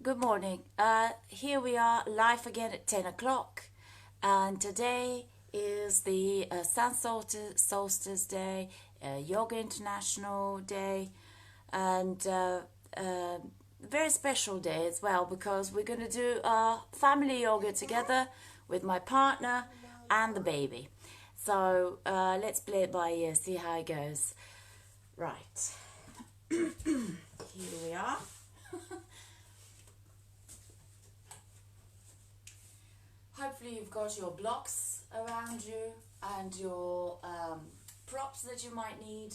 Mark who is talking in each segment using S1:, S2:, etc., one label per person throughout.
S1: Good morning. Here we are live again at 10 o'clock, and today is the Sun Solstice Day, Yoga International Day, and very special day as well because we're going to do family yoga together with my partner and the baby. So let's play it by ear, see how it goes. Right. Here we are. Hopefully you've got your blocks around you and your props that you might need.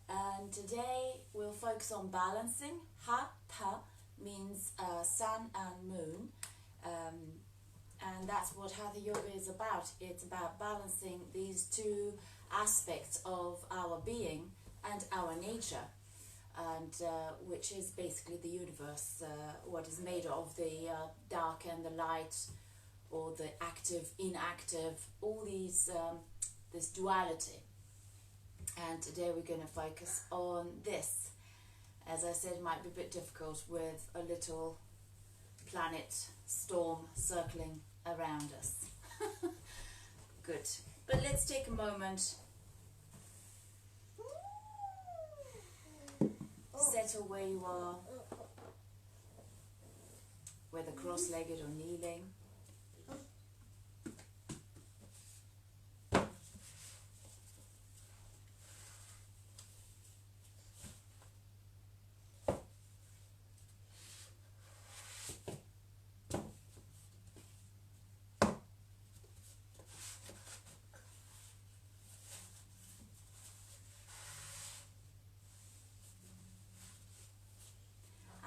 S1: And today we'll focus on balancing. Hatha means sun and moon. And that's what Hatha Yoga is about. It's about balancing these two aspects of our being and our nature. And which is basically the universe, what is made of the dark and the light, or the active, inactive, all these, this duality. And today we're going to focus on this. As I said, it might be a bit difficult with a little planet storm circling around us. Good. But let's take a moment. Settle where you are, whether cross-legged or kneeling.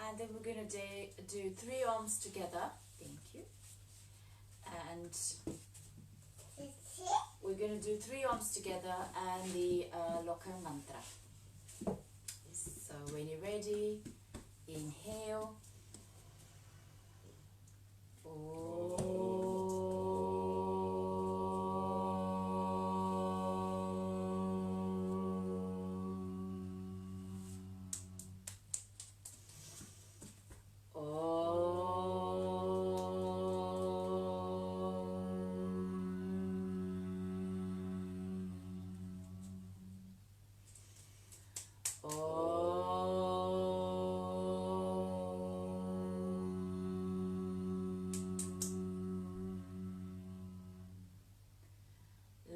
S1: And then we're going to do 3 ohms together. Thank you. And we're going to do 3 ohms together and the Loka mantra. So when you're ready, inhale.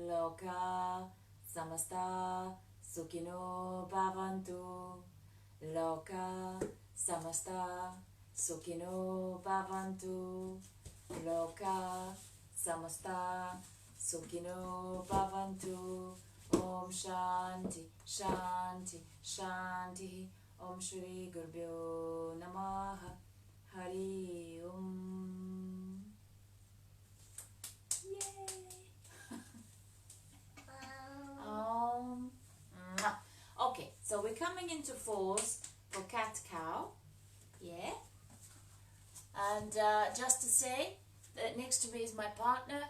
S1: Loka samasta sukhino bhavantu. Loka samasta sukhino bhavantu. Loka samasta sukhino bhavantu. Om Shanti Shanti Shanti. Om Shri Gurbhyo Namaha. Hari Om. Yay! Okay, so we're coming into 4s for cat-cow, yeah, and just to say that next to me is my partner,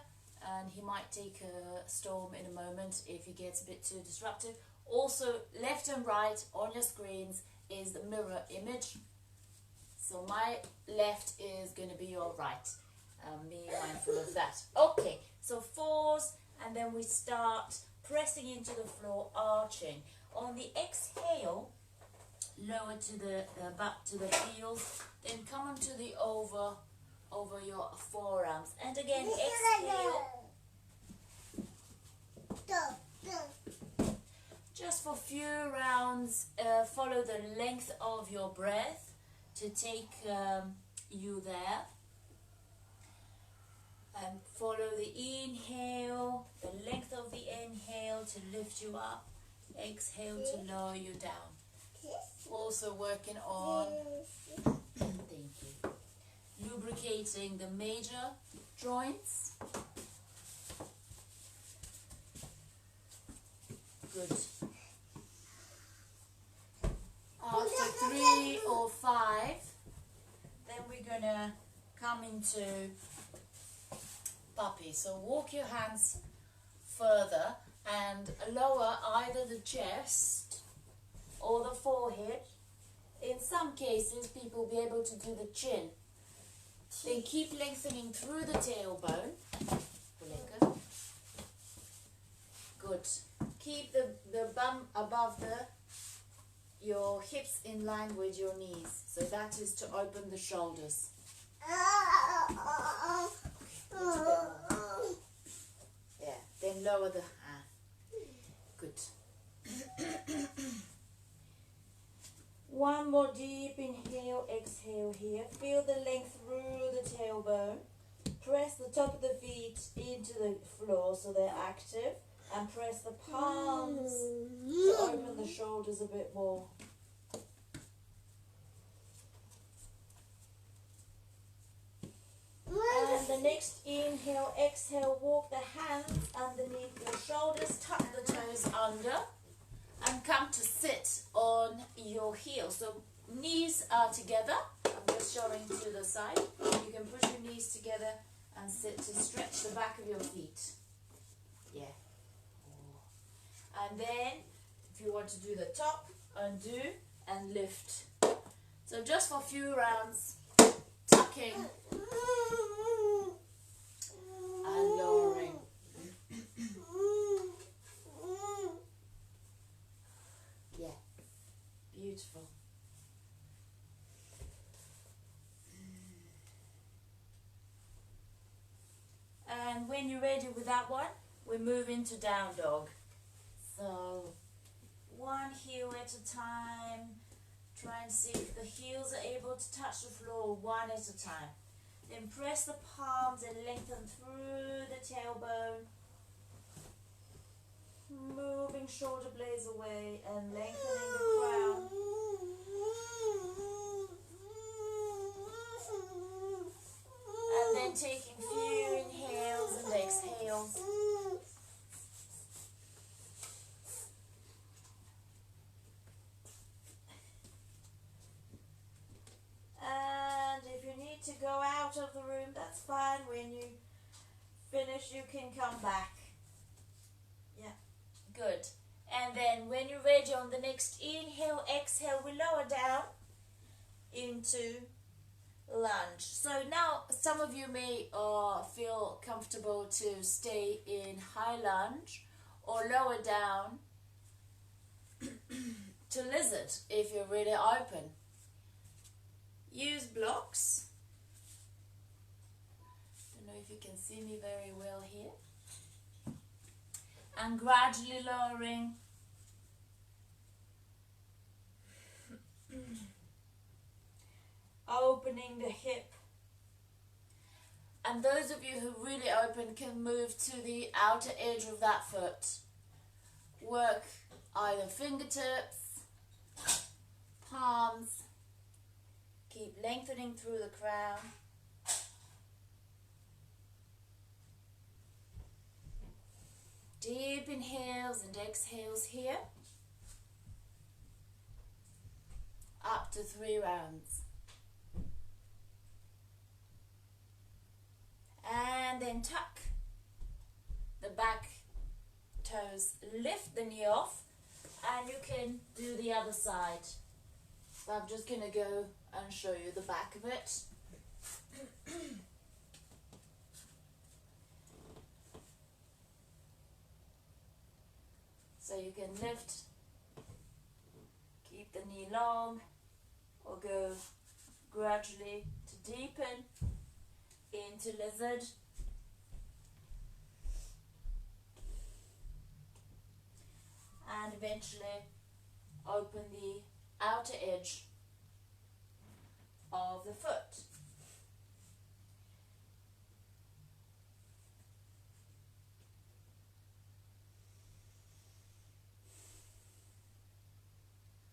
S1: and he might take a storm in a moment if he gets a bit too disruptive. Also, left and right on your screens is the mirror image, so my left is going to be your right, be mindful of that. Okay, so 4s, and then we start pressing into the floor, arching. On the exhale, lower to the back to the heels, then come onto the over your forearms, and again exhale. Just for a few rounds, follow the length of your breath to take you there. And follow the inhale, the length of the inhale to lift you up, exhale to lower you down. Also working on, thank you, lubricating the major joints. Good. After 3 or 5, then we're gonna come into puppy. So walk your hands further and lower either the chest or the forehead. In some some cases, people will be able to do the chin. Then keep lengthening through the tailbone. Lekker. Good. Keep the bum above your hips in line with your knees. So that is to open the shoulders. Yeah, then lower the hand. Good. One more deep inhale, exhale here. Feel the length through the tailbone. Press the top of the feet into the floor so they're active. And press the palms to open the shoulders a bit more. And the next inhale, exhale, walk the hands underneath your shoulders, tuck the toes under, and come to sit on your heels. So knees are together. I'm just showing to the side. You can push your knees together and sit to stretch the back of your feet. Yeah. And then, if you want to do the top, undo and lift. So just for a few rounds, tucking and lowering. Yeah, beautiful. And when you're ready with that one, we move into down dog. So, one heel at a time. Try and see if the heels are able to touch the floor one at a time. Then press the palms and lengthen through the tailbone. Moving shoulder blades away and lengthening the crown. And then taking few inhales and exhales. And if you need to go out of the room, that's fine. When you finish, you can come back. Yeah, good. And then when you're ready on the next inhale, exhale, we lower down into lunge. So now some of you may feel comfortable to stay in high lunge or lower down to lizard if you're really open. Use blocks. Don't know if you can see me very well here. And gradually lowering. Opening the hip. And those of you who really open can move to the outer edge of that foot. Work either fingertips, palms. Keep lengthening through the crown. Deep inhales and exhales here. Up to 3 rounds. And then tuck the back toes. Lift the knee off. And you can do the other side. So I'm just going to go and show you the back of it. So you can lift, keep the knee long, or go gradually to deepen into lizard. And eventually open the outer edge of the foot.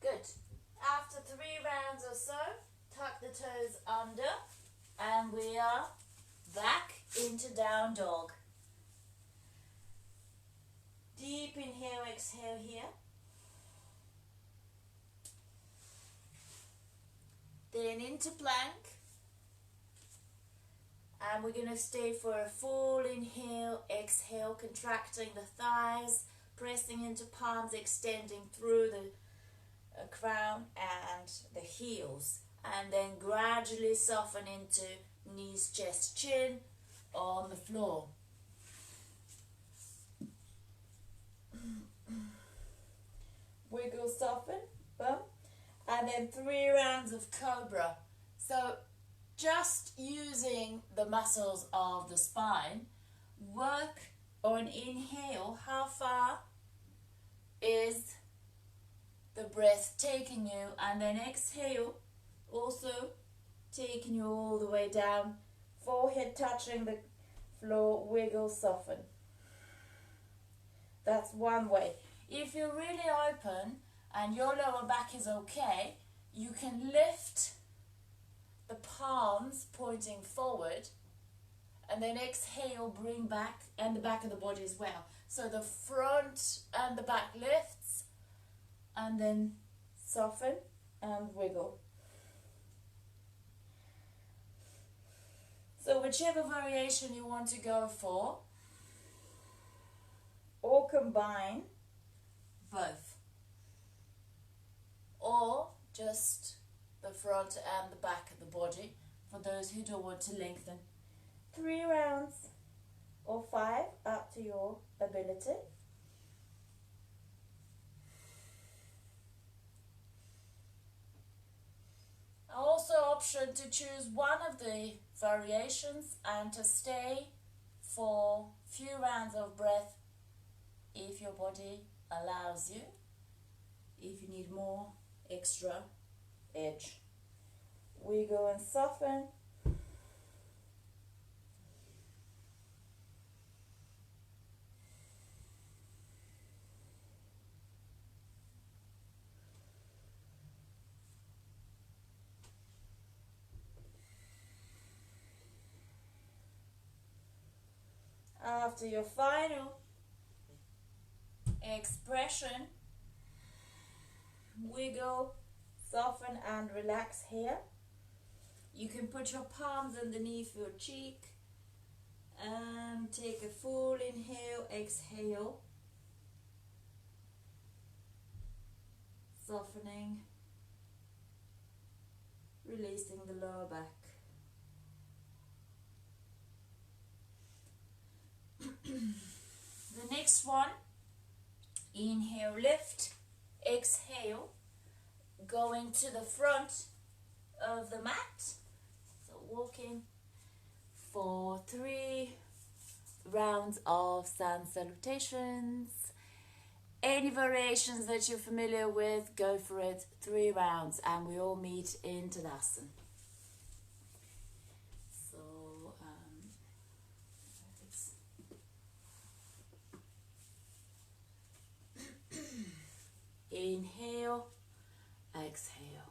S1: Good. After 3 rounds or so, tuck the toes under and we are back into down dog. Deep inhale, exhale here. Then into plank. And we're going to stay for a full inhale, exhale, contracting the thighs, pressing into palms, extending through crown and the heels, and then gradually soften into knees, chest, chin on the floor. Wiggle, soften, boom, and then 3 rounds of cobra. So just using the muscles of the spine, work on inhale. How far is the breath taking you? And then exhale, also taking you all the way down, forehead touching the floor, wiggle, soften. That's one way. If you're really open and your lower back is okay, you can lift the palms pointing forward, and then exhale, bring back, and the back of the body as well. So the front and the back lifts, and then soften and wiggle. So whichever variation you want to go for, or combine both, or just the front and the back of the body for those who don't want to lengthen. 3 rounds or 5, up to your ability. Also option to choose one of the variations and to stay for few rounds of breath if your body allows you, if you need more extra edge. Wiggle and soften. After your final expression, wiggle, soften and relax here. You can put your palms underneath your cheek and take a full inhale, exhale, softening, releasing the lower back. The next one, inhale, lift, exhale, going to the front of the mat. So walking for 3 rounds of sun salutations. Any variations that you're familiar with, go for it. 3 rounds and we all meet in Tadasana. Inhale, exhale.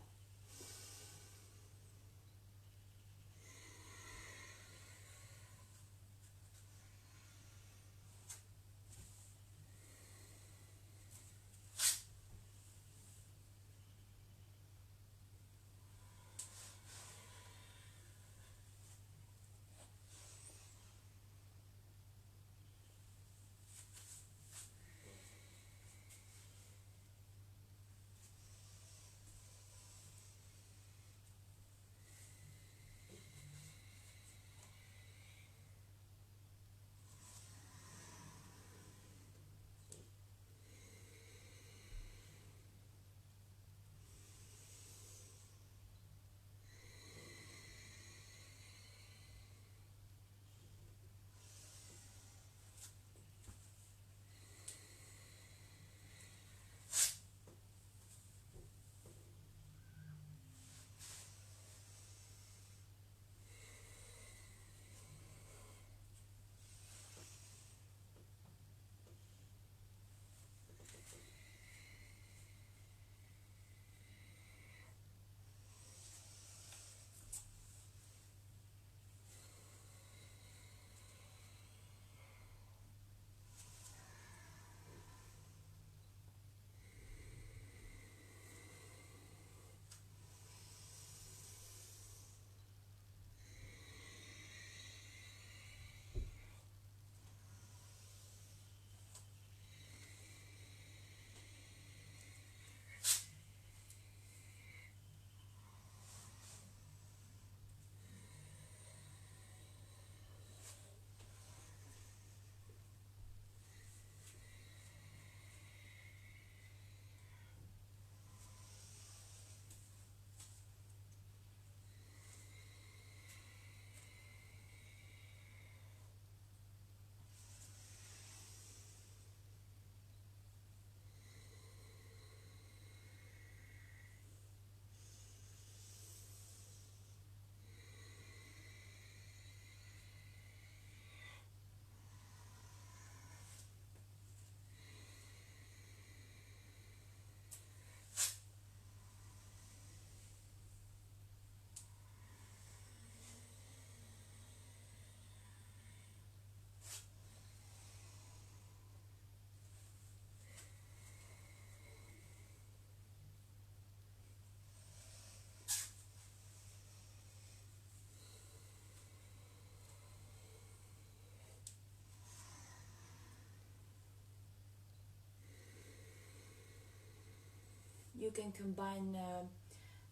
S1: you can combine,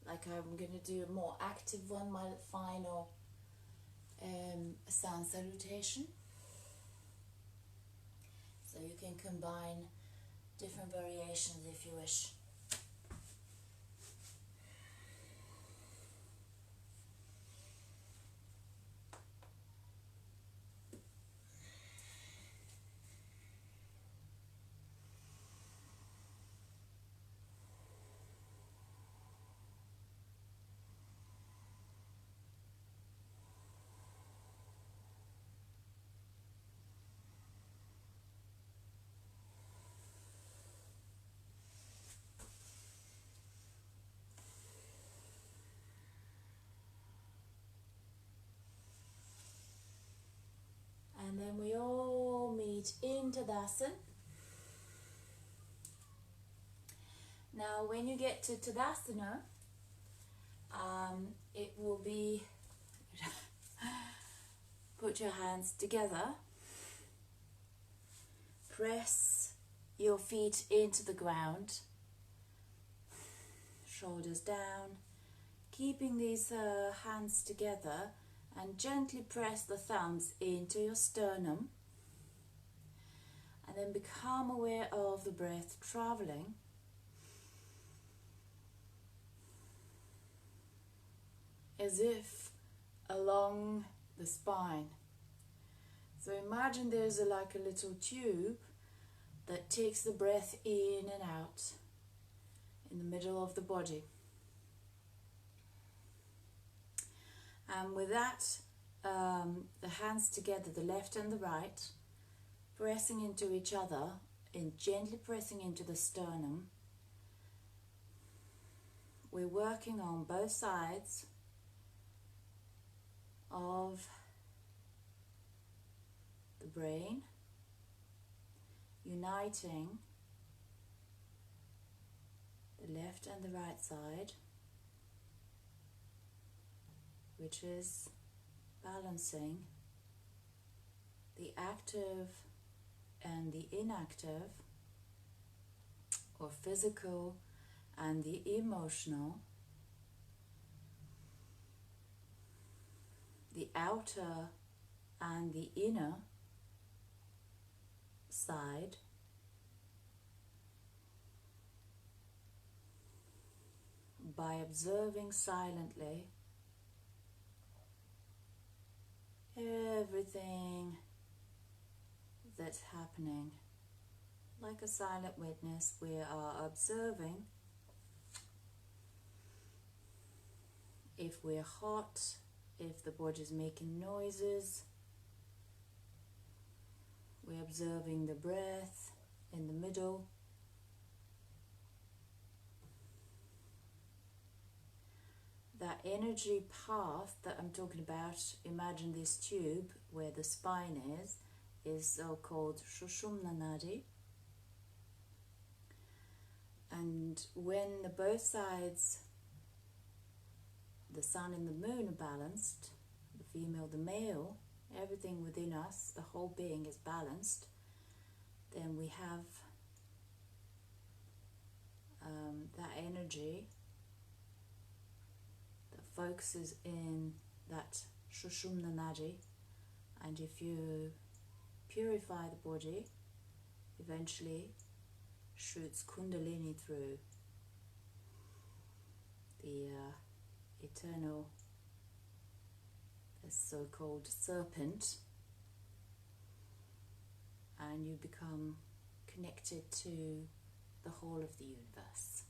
S1: like I'm going to do a more active one, my final sun salutation. So you can combine different variations if you wish. And then we all meet in Tadasana. Now when you get to Tadasana, it will be, put your hands together, press your feet into the ground, shoulders down, keeping these hands together, and gently press the thumbs into your sternum, and then become aware of the breath traveling as if along the spine. So imagine there's like a little tube that takes the breath in and out in the middle of the body. And with that, the hands together, the left and the right, pressing into each other and gently pressing into the sternum. We're working on both sides of the brain, uniting the left and the right side, which is balancing the active and the inactive, or physical and the emotional, the outer and the inner side, by observing silently everything that's happening. Like a silent witness, we are observing if we're hot, if the body's making noises. We're observing the breath in the middle. That energy path that I'm talking about, imagine this tube where the spine is so-called Sushumna Nadi. And when both sides, the sun and the moon, are balanced, the female, the male, everything within us, the whole being is balanced, then we have that energy that focuses in that Sushumna Nadi, and if you purify the body, eventually shoots Kundalini through the eternal, the so-called serpent, and you become connected to the whole of the universe.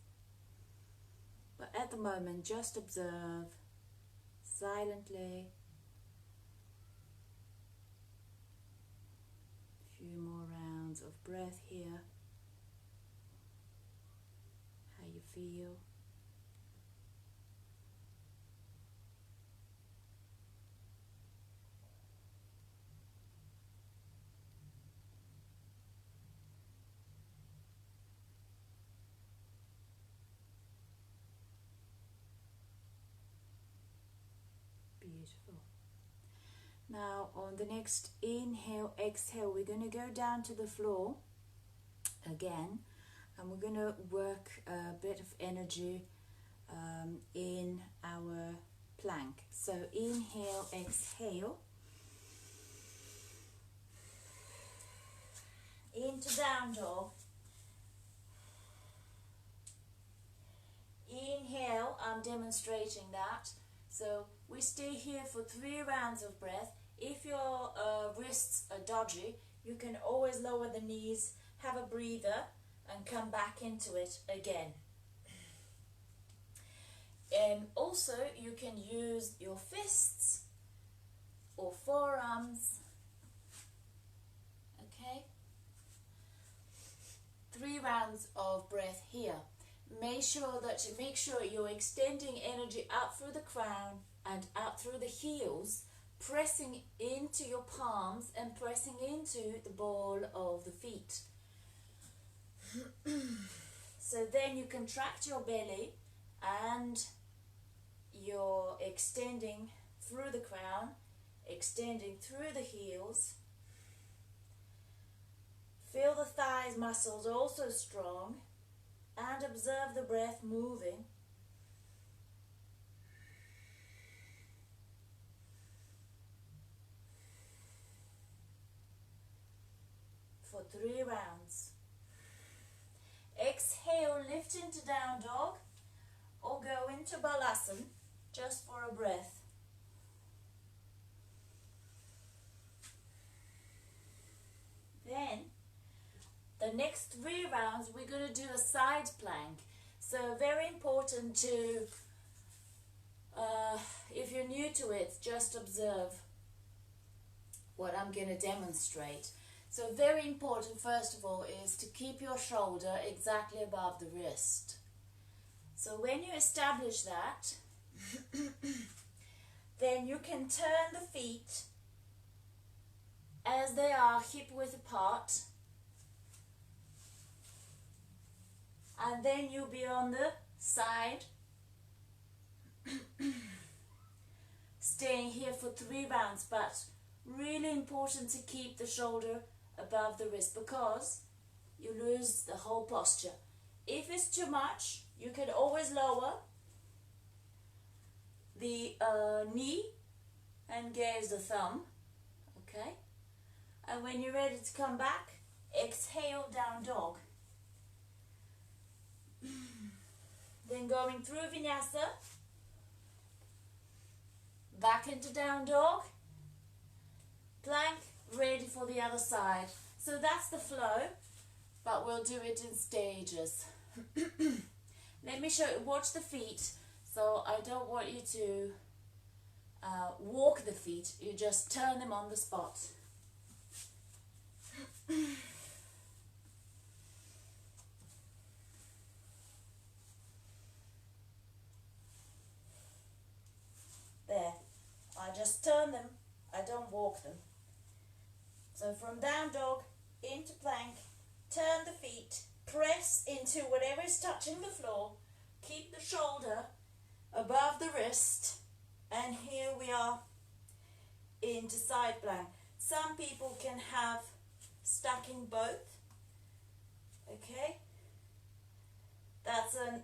S1: But at the moment, just observe silently. A few more rounds of breath here. How you feel. Beautiful. Now on the next inhale, exhale, we're going to go down to the floor again, and we're going to work a bit of energy in our plank. So inhale, exhale. Into down dog. Inhale, I'm demonstrating that. So we stay here for 3 rounds of breath. If your wrists are dodgy, you can always lower the knees, have a breather, and come back into it again. And also you can use your fists or forearms. Okay? 3 rounds of breath here. Make sure you're extending energy out through the crown and out through the heels, pressing into your palms and pressing into the ball of the feet. So then you contract your belly and you're extending through the crown, extending through the heels. Feel the thighs muscles also strong, and observe the breath moving. For 3 rounds. Exhale, lift into down dog or go into balasana just for a breath. Then the next 3 rounds we're going to do a side plank. So very important to, if you're new to it, just observe what I'm going to demonstrate. So very important, first of all, is to keep your shoulder exactly above the wrist. So when you establish that, then you can turn the feet as they are hip width apart. And then you'll be on the side, staying here for 3 rounds, but really important to keep the shoulder above the wrist because you lose the whole posture. If it's too much, you can always lower the knee and gaze the thumb, okay? And when you're ready to come back, exhale, down dog. Then going through vinyasa, back into down dog, plank, ready for the other side. So that's the flow, but we'll do it in stages. Let me show you, watch the feet. So I don't want you to walk the feet, you just turn them on the spot. There, I just turn them, I don't walk them. So from down dog into plank, turn the feet, press into whatever is touching the floor, keep the shoulder above the wrist, and here we are into side plank. Some people can have stacking both, okay? That's an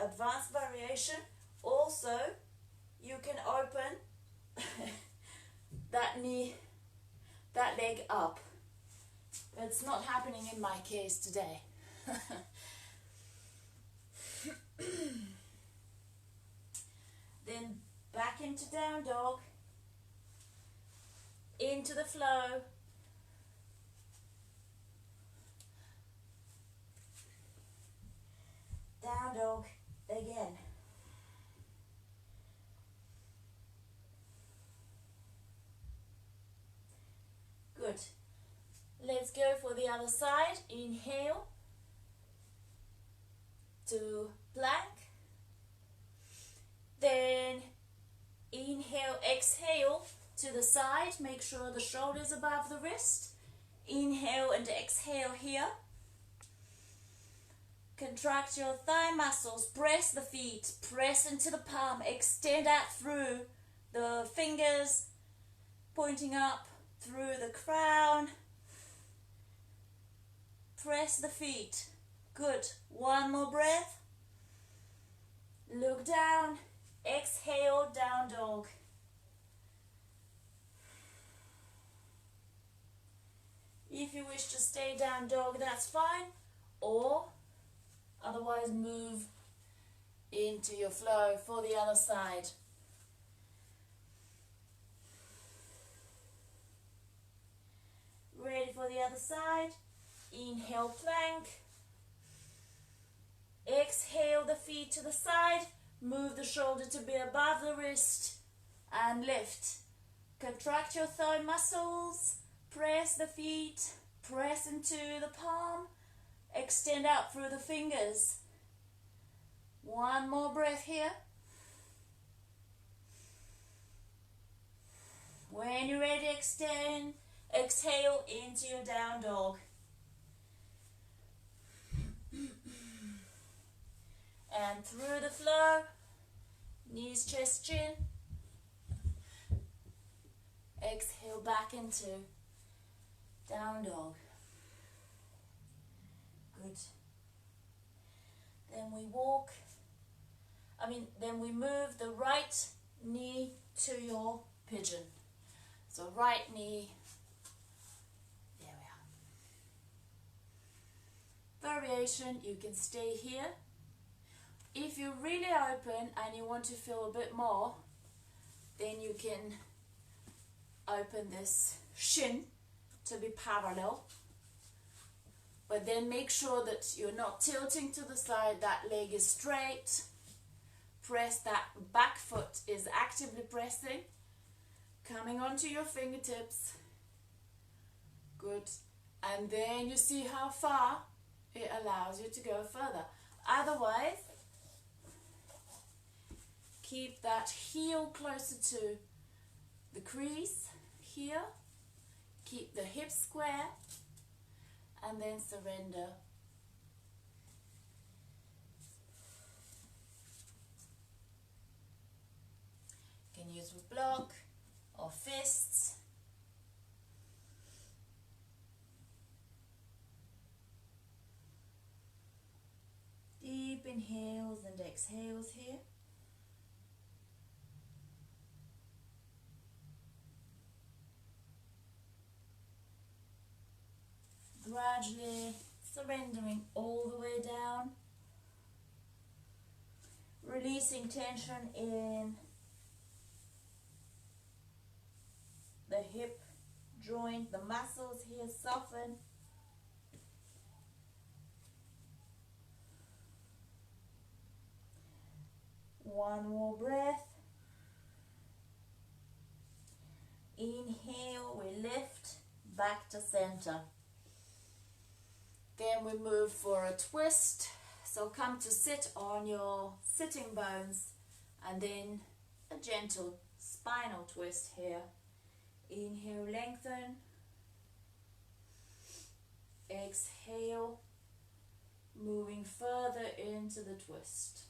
S1: advanced variation. Also, you can open that knee, that leg up. It's not happening in my case today. Then back into down dog, into the flow. Down dog again. Good. Let's go for the other side. Inhale to plank. Then inhale, exhale to the side. Make sure the shoulder is above the wrist. Inhale and exhale here. Contract your thigh muscles, press the feet, press into the palm, extend out through the fingers, pointing up through the crown. Press the feet, Good. One more breath. Look down. Exhale, down dog. If you wish to stay down dog, that's fine. Or otherwise move into your flow for the other side. Ready for the other side. Inhale, plank. Exhale the feet to the side. Move the shoulder to be above the wrist and lift. Contract your thigh muscles. Press the feet. Press into the palm. Extend out through the fingers. One more breath here. When you're ready, extend. Exhale into your down dog. And through the flow, knees, chest, chin. Exhale back into down dog. Good. Then we walk. Then we move the right knee to your pigeon. So right knee. There we are. Variation, you can stay here. If you're really open and you want to feel a bit more, then you can open this shin to be parallel. But then make sure that you're not tilting to the side, that leg is straight. Press that back foot is actively pressing. Coming onto your fingertips. Good. And then you see how far it allows you to go further. Otherwise, keep that heel closer to the crease here. Keep the hips square. And then surrender. You can use a block or fists. Deep inhales and exhales here. Gradually surrendering all the way down. Releasing tension in the hip joint, the muscles here soften. One more breath. Inhale, we lift back to center. Then we move for a twist. So come to sit on your sitting bones and then a gentle spinal twist here. Inhale, lengthen. Exhale, moving further into the twist.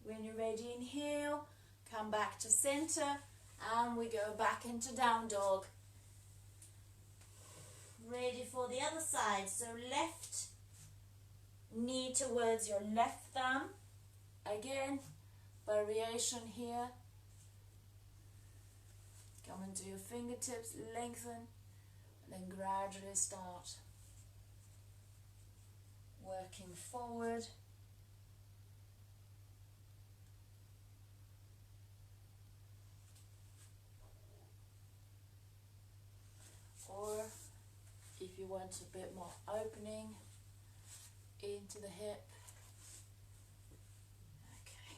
S1: When you're ready, inhale, come back to center, and we go back into down dog. Ready for the other side. So left knee towards your left thumb. Again, variation here. Come into your fingertips, lengthen, and then gradually start working forward. Or if you want a bit more opening into the hip. Okay.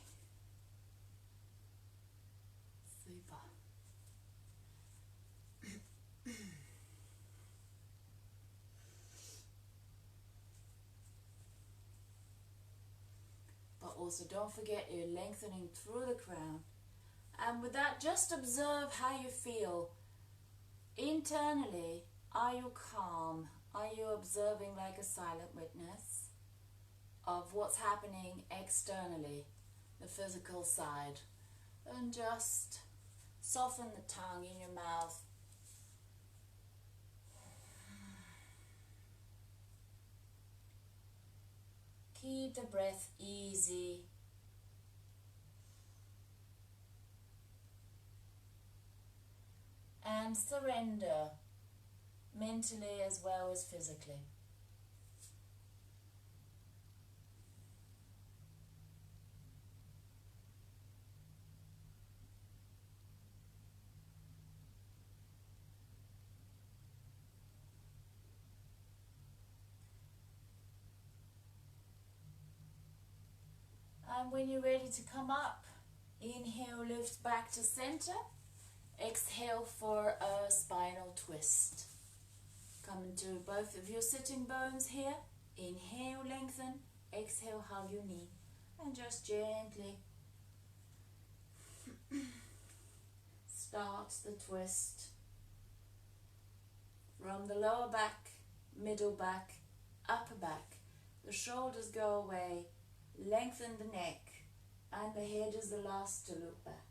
S1: Super. But also don't forget you're lengthening through the crown. And with that, just observe how you feel. Internally, are you calm? Are you observing like a silent witness? of what's happening externally, the physical side, and just soften the tongue in your mouth. Keep the breath easy. And surrender mentally as well as physically. And when you're ready to come up, inhale, lift back to center. Exhale for a spinal twist. Come into both of your sitting bones here. Inhale, lengthen. Exhale, hug your knee. And just gently start the twist from the lower back, middle back, upper back. The shoulders go away. Lengthen the neck. And the head is the last to look back.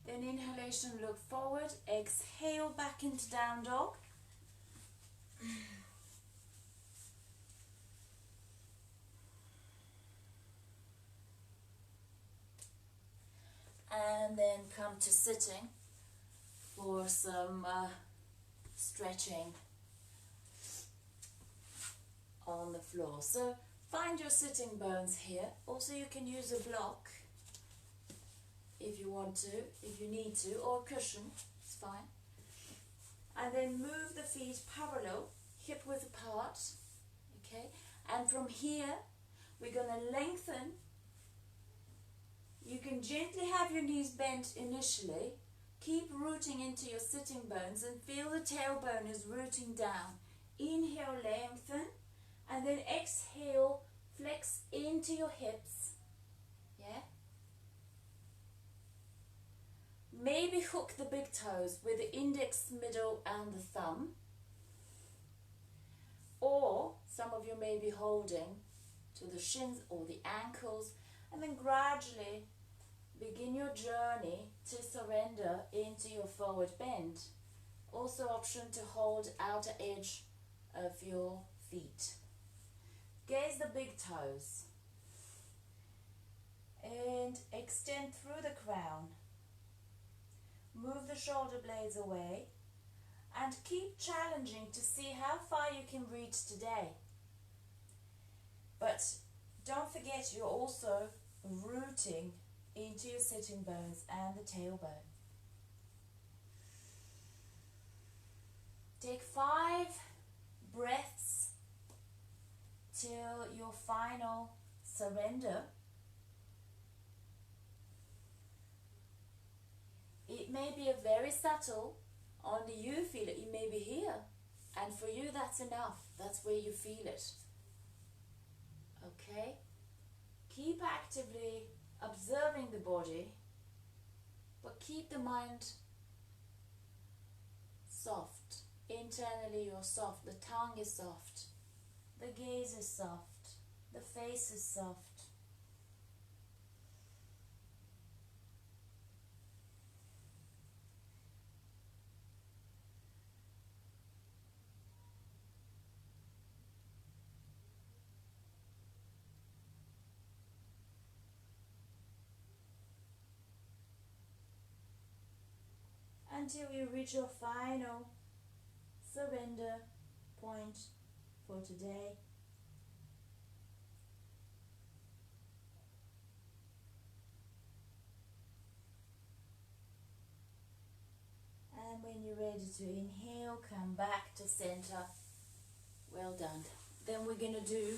S1: Then inhalation, look forward. Exhale back into down dog. And then come to sitting for some stretching on the floor. So find your sitting bones here. Also you can use a block if you want to, if you need to, or a cushion, it's fine. And then move the feet parallel, hip width apart, okay? And from here, we're going to lengthen. You can gently have your knees bent initially. Keep rooting into your sitting bones and feel the tailbone is rooting down. Inhale, lengthen, and then exhale, flex into your hips, yeah? Maybe hook the big toes with the index, middle and the thumb. Or some of you may be holding to the shins or the ankles, and then gradually begin your journey to surrender into your forward bend. Also option to hold outer edge of your feet. Gaze the big toes and extend through the crown. Move the shoulder blades away and keep challenging to see how far you can reach today. But don't forget you're also rooting into your sitting bones and the tailbone. Take 5 breaths till your final surrender. It may be a very subtle, only you feel it, you may be here, and for you that's enough, that's where you feel it. Okay? Keep actively observing the body, but keep the mind soft. Internally you're soft, the tongue is soft, the gaze is soft, the face is soft. Until you reach your final surrender point for today. And when you're ready to inhale, come back to center. Well done. Then we're going to do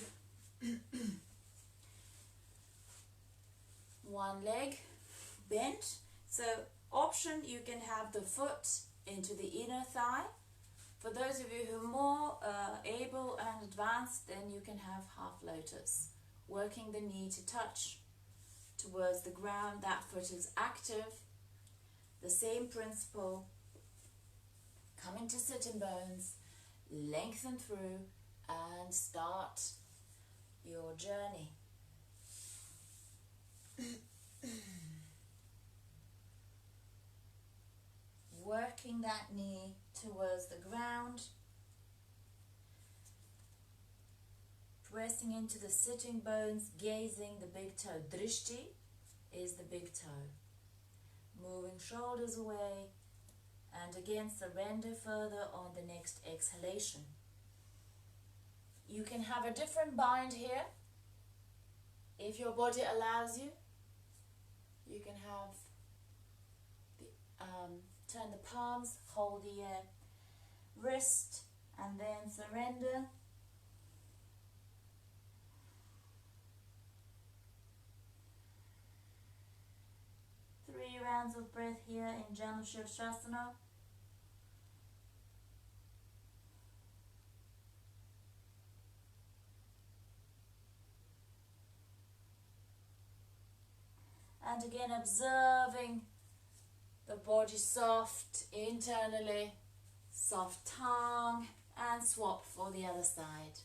S1: one leg bent. So option, you can have the foot into the inner thigh. For those of you who are more able and advanced, then you can have half lotus, working the knee to touch towards the ground. That foot is active. The same principle. Come into sitting bones, lengthen through, and start your journey. Working that knee towards the ground, pressing into the sitting bones, gazing the big toe. Drishti is the big toe. Moving shoulders away, and again surrender further on the next exhalation. You can have a different bind here. If your body allows you, you can have turn the palms, hold the wrist, and then surrender. Three rounds of breath here in Janu Shirshasana. And again, observing the body soft internally, soft tongue, and swap for the other side.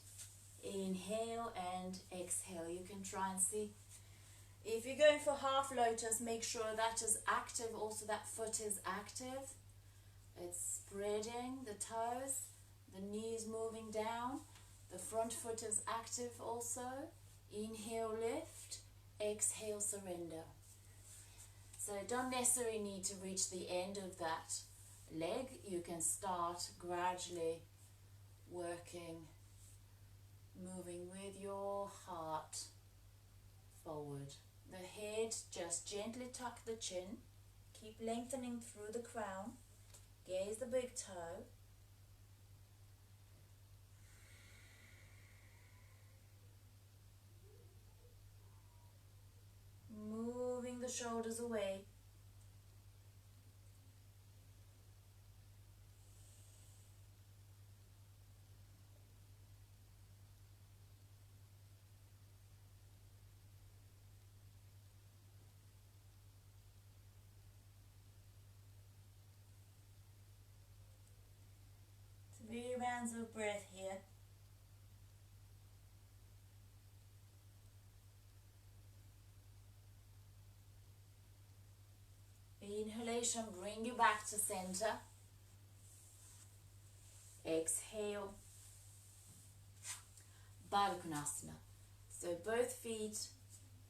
S1: Inhale and exhale. You can try and see. If you're going for half lotus, make sure that is active. Also, that foot is active. It's spreading the toes, the knees moving down. The front foot is active also. Inhale, lift. Exhale, surrender. So don't necessarily need to reach the end of that leg. You can start gradually working, moving with your heart forward. The head, just gently tuck the chin. Keep lengthening through the crown. Gaze the big toe. Moving the shoulders away. Three rounds of breath here. Inhalation, bring you back to center. Exhale. Baddha Konasana. So both feet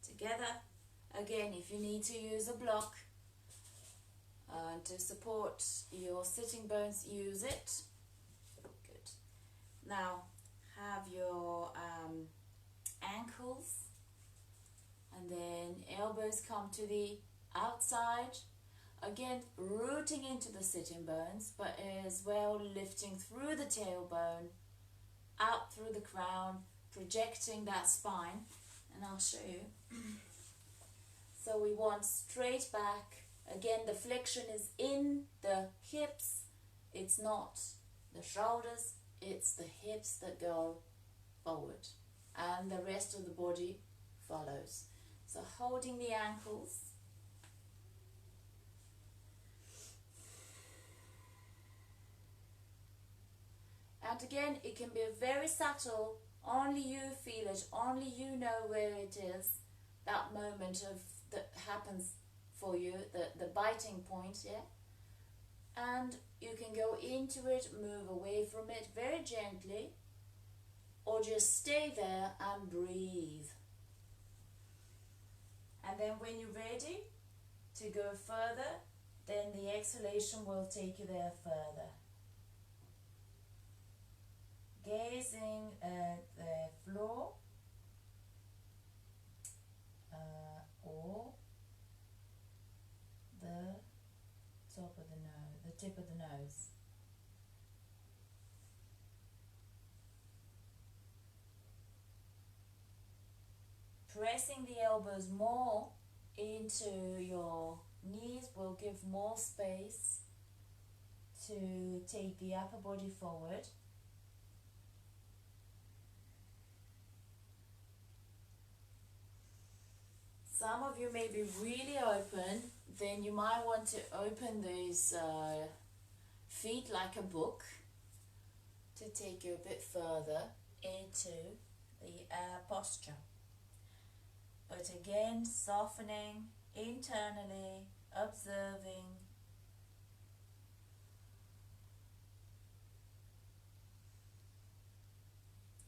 S1: together. Again, if you need to use a block to support your sitting bones, use it. Good. Now, have your ankles, and then elbows come to the outside. Again, rooting into the sitting bones, but as well lifting through the tailbone, out through the crown, projecting that spine. And I'll show you. So we want straight back. Again, the flexion is in the hips. It's not the shoulders, it's the hips that go forward. And the rest of the body follows. So holding the ankles. And again, it can be very subtle. Only you feel it. Only you know where it is. That moment of that happens for you, the biting point, yeah? And you can go into it, move away from it very gently, or just stay there and breathe. And then when you're ready to go further, then the exhalation will take you there further. Gazing at the floor or the top of the nose, the tip of the nose. Pressing the elbows more into your knees will give more space to take the upper body forward. Some of you may be really open, then you might want to open these feet like a book to take you a bit further into the posture. But again, softening internally, observing.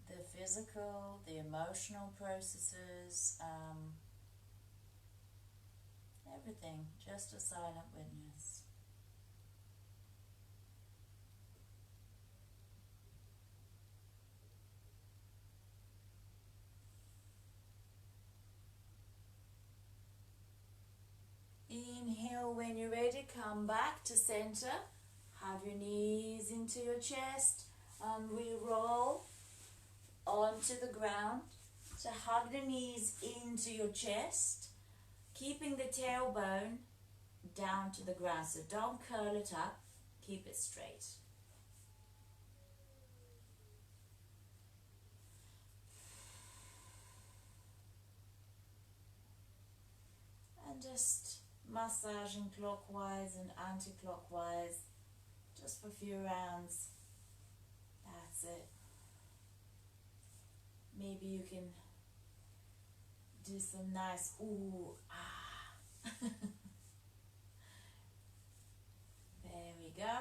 S1: The physical, the emotional processes, everything, just a silent witness. Inhale, when you're ready, come back to center. Have your knees into your chest and we roll onto the ground. So hug the knees into your chest, keeping the tailbone down to the ground. So don't curl it up, keep it straight. And just massaging clockwise and anti-clockwise, just for a few rounds. That's it. Maybe you can do some nice ooh, ah. There we go.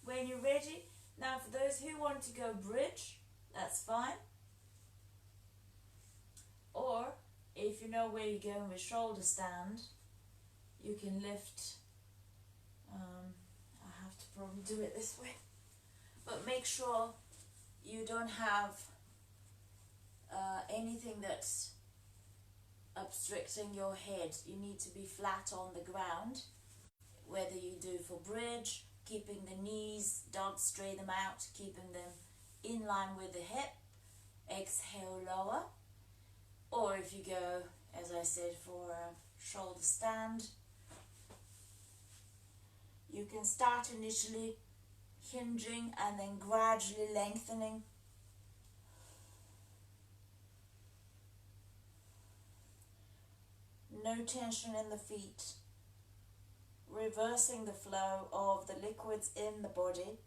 S1: When you're ready, now for those who want to go bridge, that's fine. Or if you know where you're going with shoulder stand, you can lift. I have to probably do it this way, but make sure you don't have anything that's obstructing your head. You need to be flat on the ground, whether you do for bridge, keeping the knees, don't stray them out, keeping them in line with the hip. Exhale, lower. Or if you go, as I said, for a shoulder stand, you can start initially hinging and then gradually lengthening. No tension in the feet. Reversing the flow of the liquids in the body.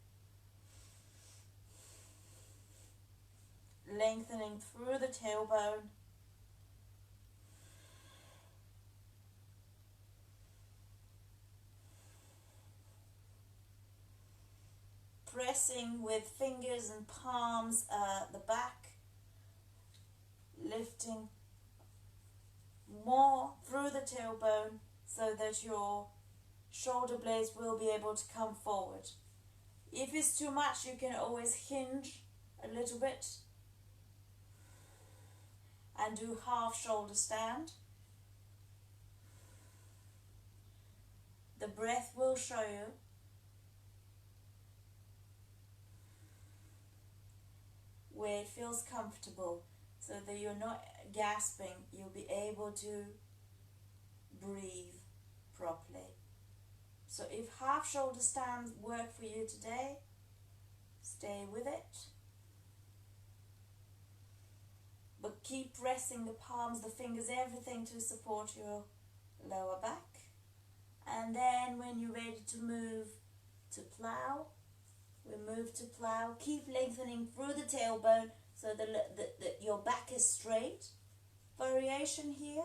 S1: Lengthening through the tailbone. Pressing with fingers and palms at the back. Lifting more through the tailbone so that your shoulder blades will be able to come forward. If it's too much, you can always hinge a little bit and do half shoulder stand. The breath will show you. Where it feels comfortable, so that you're not gasping, you'll be able to breathe properly. So if half shoulder stands work for you today, stay with it. But keep pressing the palms, the fingers, everything to support your lower back. And then when you're ready to move to plow, we move to plow. Keep lengthening through the tailbone so that your back is straight. Variation here,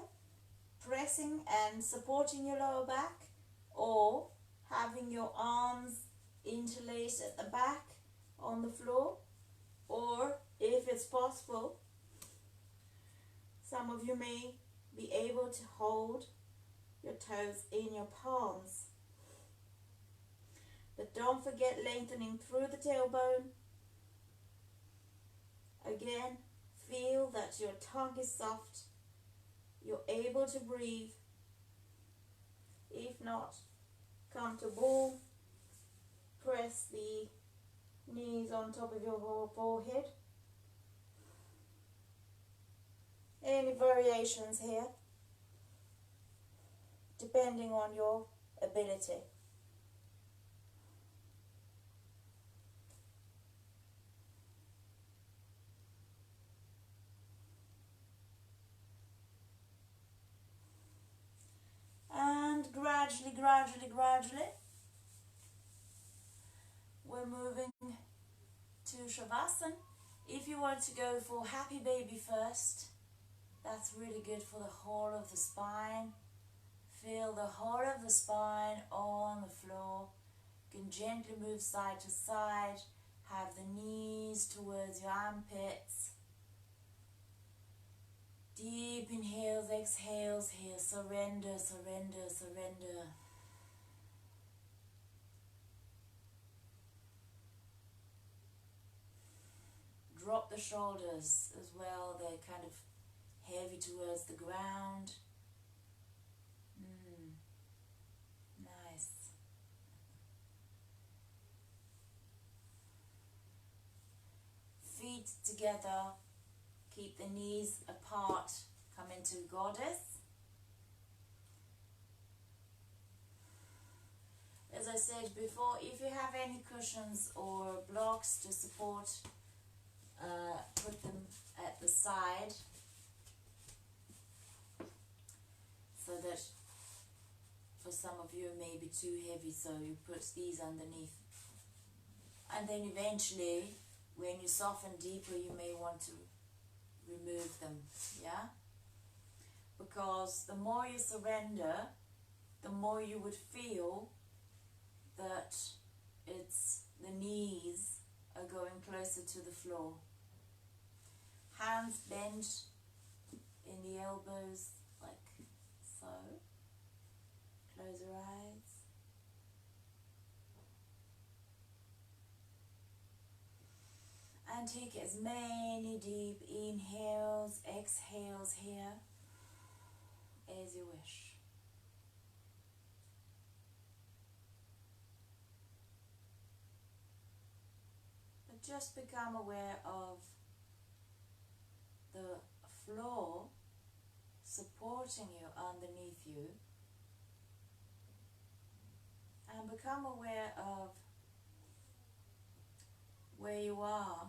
S1: pressing and supporting your lower back, or having your arms interlaced at the back on the floor, or if it's possible, some of you may be able to hold your toes in your palms. But don't forget lengthening through the tailbone. Again, feel that your tongue is soft. You're able to breathe. If not comfortable, press the knees on top of your forehead. Any variations here, depending on your ability. gradually, we're moving to Shavasana. If you want to go for happy baby first, that's really good for the whole of the spine. Feel the whole of the spine on the floor. You can gently move side to side. Have the knees towards your armpits. Deep inhales, exhales here. Surrender, surrender, surrender. Drop the shoulders as well. They're kind of heavy towards the ground. Nice. Feet together. Keep the knees apart. Come into goddess. As I said before, if you have any cushions or blocks to support, put them at the side so that for some of you it may be too heavy, so you put these underneath. And then eventually, when you soften deeper, you may want to remove them, yeah? Because the more you surrender, the more you would feel that it's the knees are going closer to the floor. Hands bent in the elbows, like so. Close your eyes. And take as many deep inhales, exhales here as you wish. But just become aware of the floor supporting you underneath you, and become aware of where you are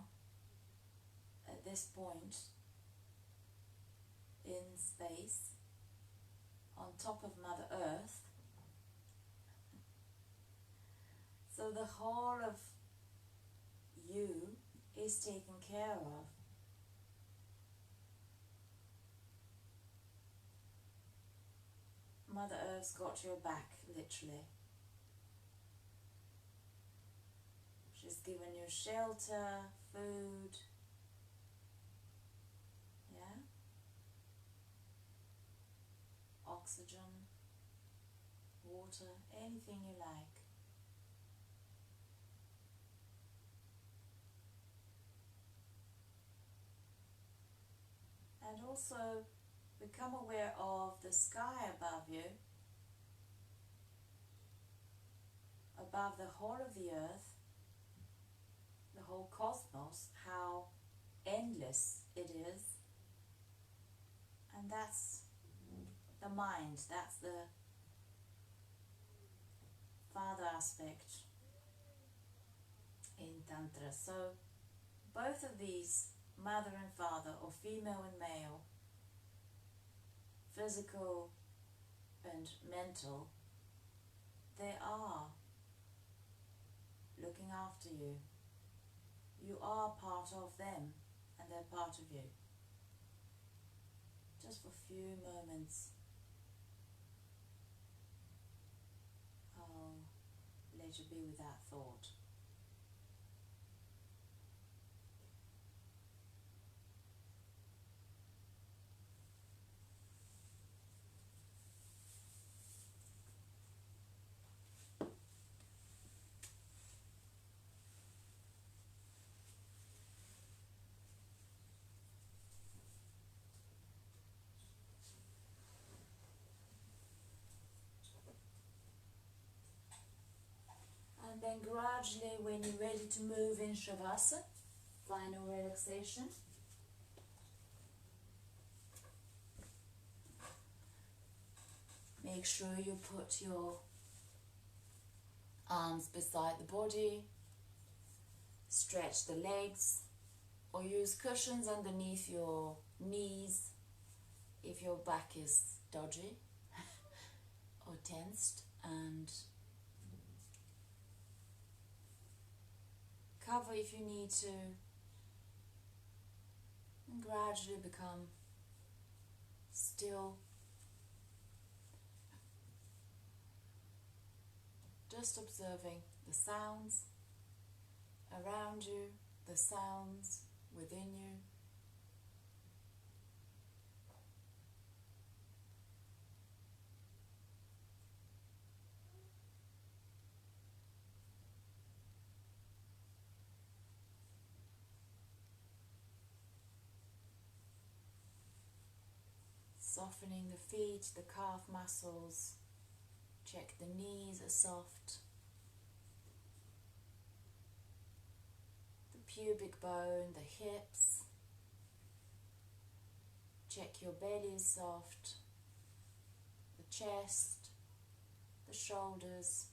S1: at this point in space, on top of Mother Earth. So the whole of you is taken care of. Mother Earth's got your back, literally. She's given you shelter, food, yeah, oxygen, water, anything you like. And also become aware of the sky above you, above the whole of the earth, the whole cosmos, how endless it is. And that's the mind, that's the father aspect in Tantra. So both of these, mother and father, or female and male, physical and mental, they are looking after you. You are part of them and they're part of you. Just for a few moments, I'll let you be with that thought. And then gradually, when you're ready to move in Shavasana, final relaxation, make sure you put your arms beside the body, stretch the legs, or use cushions underneath your knees if your back is dodgy or tensed. and cover if you need to, and gradually become still, just observing the sounds around you, the sounds within you. Softening the feet, the calf muscles. Check the knees are soft. The pubic bone, the hips. Check your belly is soft. The chest, the shoulders.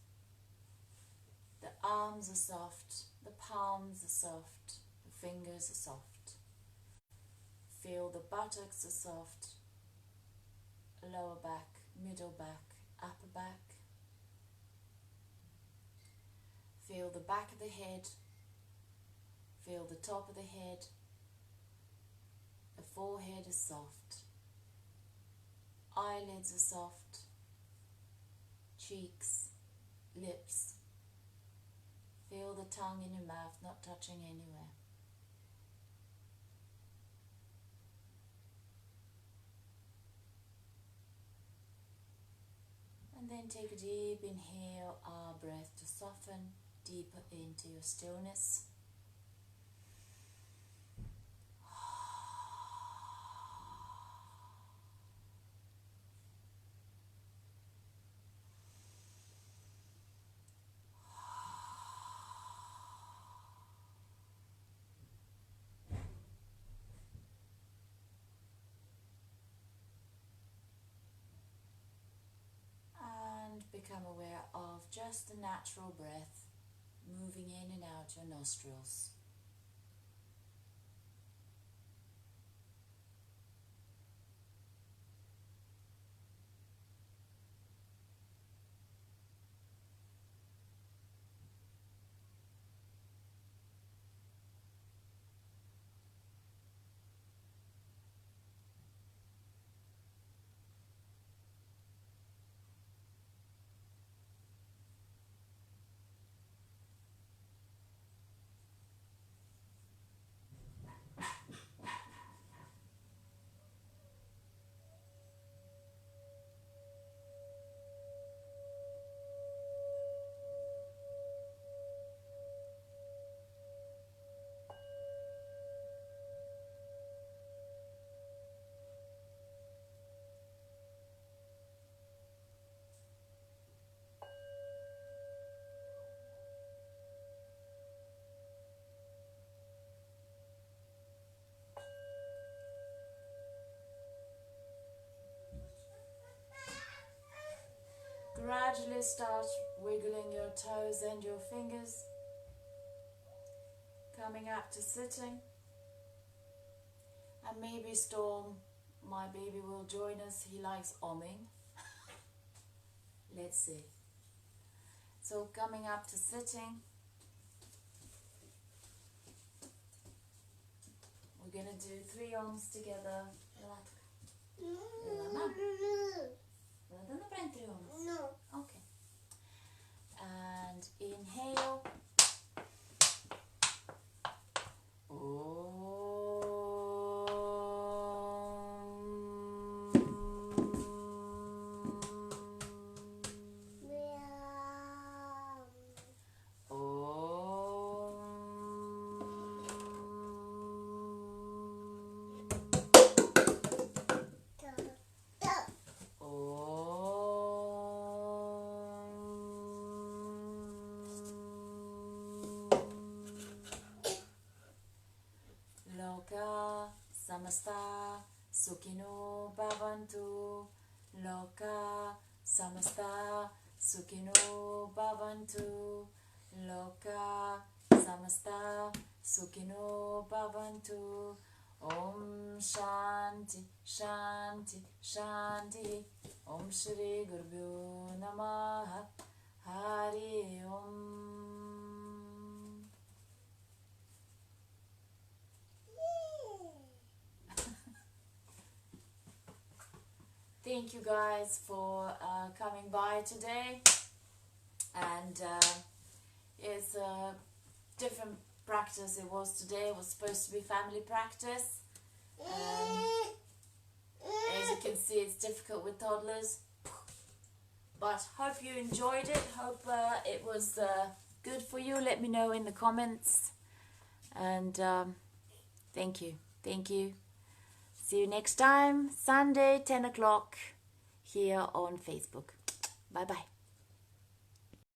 S1: The arms are soft. The palms are soft. The fingers are soft. Feel the buttocks are soft. Lower back, middle back, upper back. Feel the back of the head. Feel the top of the head. The forehead is soft. Eyelids are soft. Cheeks, lips. Feel the tongue in your mouth, not touching anywhere. And then take a deep inhale, our breath to soften deeper into your stillness. Become aware of just the natural breath moving in and out your nostrils. Gradually start wiggling your toes and your fingers, coming up to sitting, and maybe Storm, my baby, will join us. He likes omming. Let's see. So coming up to sitting, we're going to do 3 ohms together.
S2: No.
S1: Okay. And inhale. Loka samasta sukhino bhavantu. Loka samasta sukhino bhavantu. Loka samasta sukhino bhavantu. Om Shanti, Shanti, Shanti. Om Shri Gurubhyo Namaha. Hari Om. Thank you guys for coming by today. And it's a different practice it was today. It was supposed to be family practice. As you can see, it's difficult with toddlers. But hope you enjoyed it. Hope it was good for you. Let me know in the comments. And thank you. Thank you. See you next time, Sunday, 10 o'clock, here on Facebook. Bye-bye.